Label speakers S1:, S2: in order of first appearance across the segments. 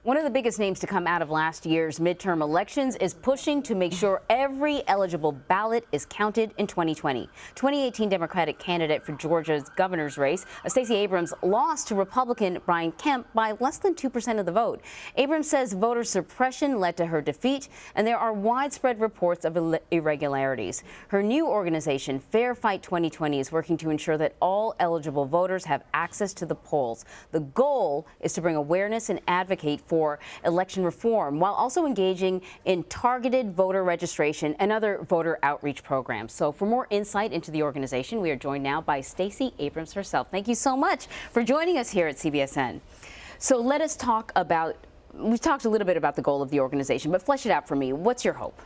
S1: One of the biggest names to come out of last year's midterm elections is pushing to make sure every eligible ballot is counted in 2020. 2018 Democratic candidate for Georgia's governor's race, Stacey Abrams, lost to Republican Brian Kemp by less than 2% of the vote. Abrams says voter suppression led to her defeat, and there are widespread reports of irregularities. Her new organization, Fair Fight 2020, is working to ensure that all eligible voters have access to the polls. The goal is to bring awareness and advocate for election reform while also engaging in targeted voter registration and other voter outreach programs. So for more insight into the organization, we are joined now by Stacey Abrams herself. Thank you so much for joining us here at CBSN. So let us talk about, we've talked a little bit about the goal of the organization, but flesh it out for me. What's your hope?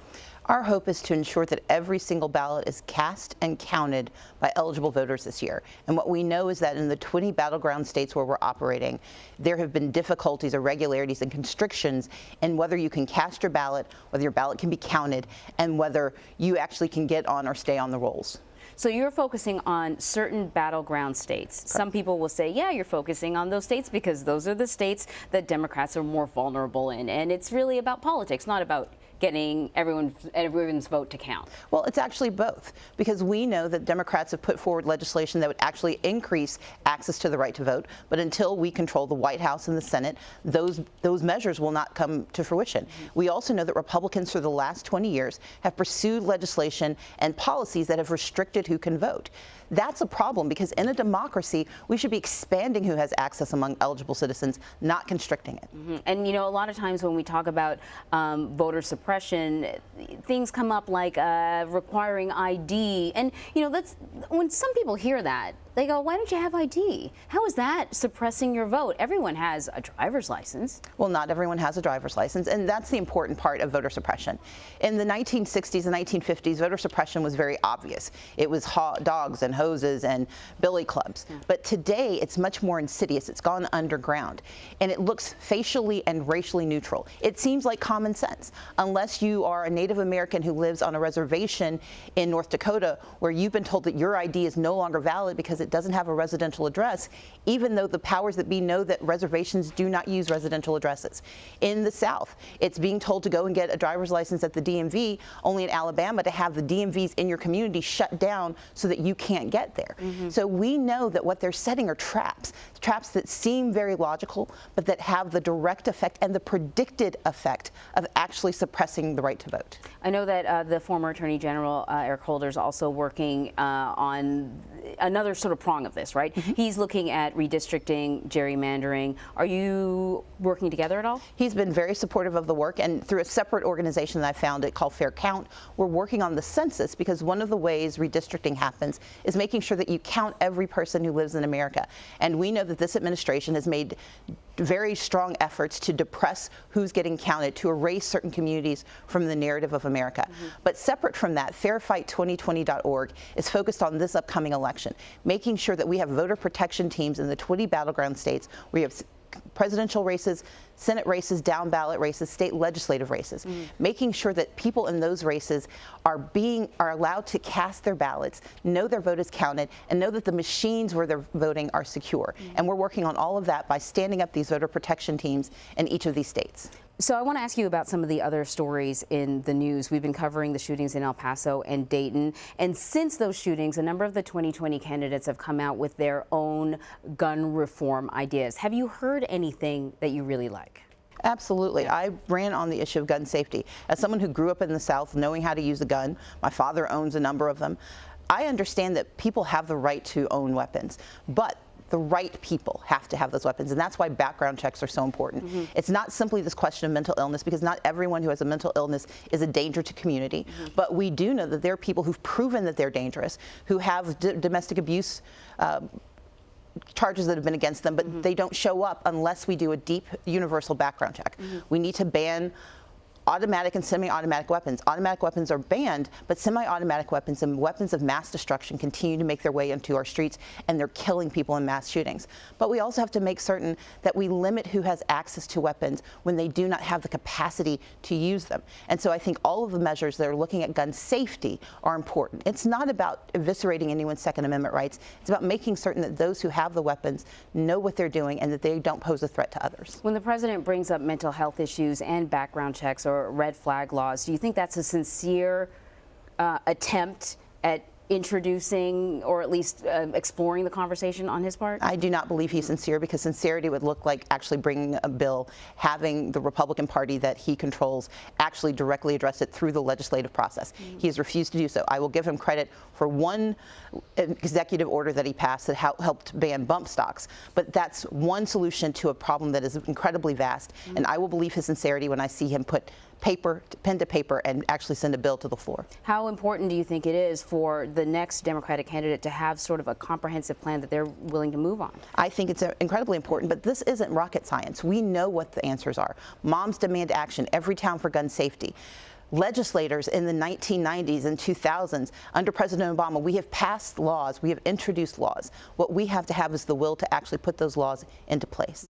S2: Our hope is to ensure that every single ballot is cast and counted by eligible voters this year. And what we know is that in the 20 battleground states where we're operating, there have been difficulties, irregularities, and constrictions in whether you can cast your ballot, whether your ballot can be counted, and whether you actually can get on or stay on the rolls.
S1: So you're focusing on certain battleground states. Correct. Some people will say, yeah, you're focusing on those states because those are the states that Democrats are more vulnerable in. And it's really about politics, not about getting everyone's vote to count.
S2: Well, it's actually both, because we know that Democrats have put forward legislation that would actually increase access to the right to vote, but until we control the White House and the Senate, those measures will not come to fruition. We also know that Republicans for the last 20 years have pursued legislation and policies that have restricted who can vote. That's a problem, because in a democracy, we should be expanding who has access among eligible citizens, not constricting it.
S1: And you know, a lot of times when we talk about voter suppression, things come up like requiring ID. And you know, that's when some people hear that, they go, why don't you have ID? How is that suppressing your vote? Everyone has a driver's license.
S2: Well, not everyone has a driver's license, and that's the important part of voter suppression. In the 1960s and 1950s, voter suppression was very obvious. It was dogs and hoses and billy clubs. Yeah. But today, it's much more insidious. It's gone underground, and it looks facially and racially neutral. It seems like common sense, unless you are a Native American who lives on a reservation in North Dakota, where you've been told that your ID is no longer valid because it doesn't have a residential address, even though the powers that be know that reservations do not use residential addresses. In the South, it's being told to go and get a driver's license at the DMV, only in Alabama to have the DMVs in your community shut down so that you can't get there. So we know that what they're setting are traps that seem very logical, but that have the direct effect and the predicted effect of actually suppressing the right to vote.
S1: I know that the former Attorney General, Eric Holder, is also working on another sort of prong of this, right? He's looking at redistricting, gerrymandering. Are you working together at all?
S2: He's been very supportive of the work, and through a separate organization that I founded called Fair Count, we're working on the census, because one of the ways redistricting happens is making sure that you count every person who lives in America. And we know that this administration has made very strong efforts to depress who's getting counted, to erase certain communities from the narrative of America. But separate from that, fairfight2020.org is focused on this upcoming election, making sure that we have voter protection teams in the 20 battleground states where you have presidential races, Senate races, down ballot races, state legislative races, making sure that people in those races are allowed to cast their ballots, know their vote is counted, and know that the machines where they're voting are secure. And we're working on all of that by standing up these voter protection teams in each of these states.
S1: So I want to ask you about some of the other stories in the news. We've been covering the shootings in El Paso and Dayton. And since those shootings, a number of the 2020 candidates have come out with their own gun reform ideas. Have you heard anything that you really like?
S2: Absolutely. I ran on the issue of gun safety. As someone who grew up in the South knowing how to use a gun, my father owns a number of them, I understand that people have the right to own weapons, but the right people have to have those weapons, and that's why background checks are so important. It's not simply this question of mental illness, because not everyone who has a mental illness is a danger to community, but we do know that there are people who've proven that they're dangerous, who have domestic abuse charges that have been against them, but they don't show up unless we do a deep universal background check. We need to ban automatic and semi-automatic weapons. Automatic weapons are banned, but semi-automatic weapons and weapons of mass destruction continue to make their way into our streets, and they're killing people in mass shootings. But we also have to make certain that we limit who has access to weapons when they do not have the capacity to use them. And so I think all of the measures that are looking at gun safety are important. It's not about eviscerating anyone's Second Amendment rights. It's about making certain that those who have the weapons know what they're doing and that they don't pose a threat to others.
S1: When the president brings up mental health issues and background checks or red flag laws, do you think that's a sincere attempt at introducing or at least exploring the conversation on his part?
S2: I do not believe he's sincere, because sincerity would look like actually bringing a bill, having the Republican Party that he controls actually directly address it through the legislative process. He has refused to do so. I will give him credit for one executive order that he passed that helped ban bump stocks, but that's one solution to a problem that is incredibly vast, and I will believe his sincerity when I see him put pen to paper and actually send a bill to the floor.
S1: How important do you think it is for the next Democratic candidate to have sort of a comprehensive plan that they're willing to move on?
S2: I think it's incredibly important, but this isn't rocket science. We know what the answers are. Moms demand action, every town for gun safety. Legislators in the 1990s and 2000s, under President Obama, we have passed laws, we have introduced laws. What we have to have is the will to actually put those laws into place.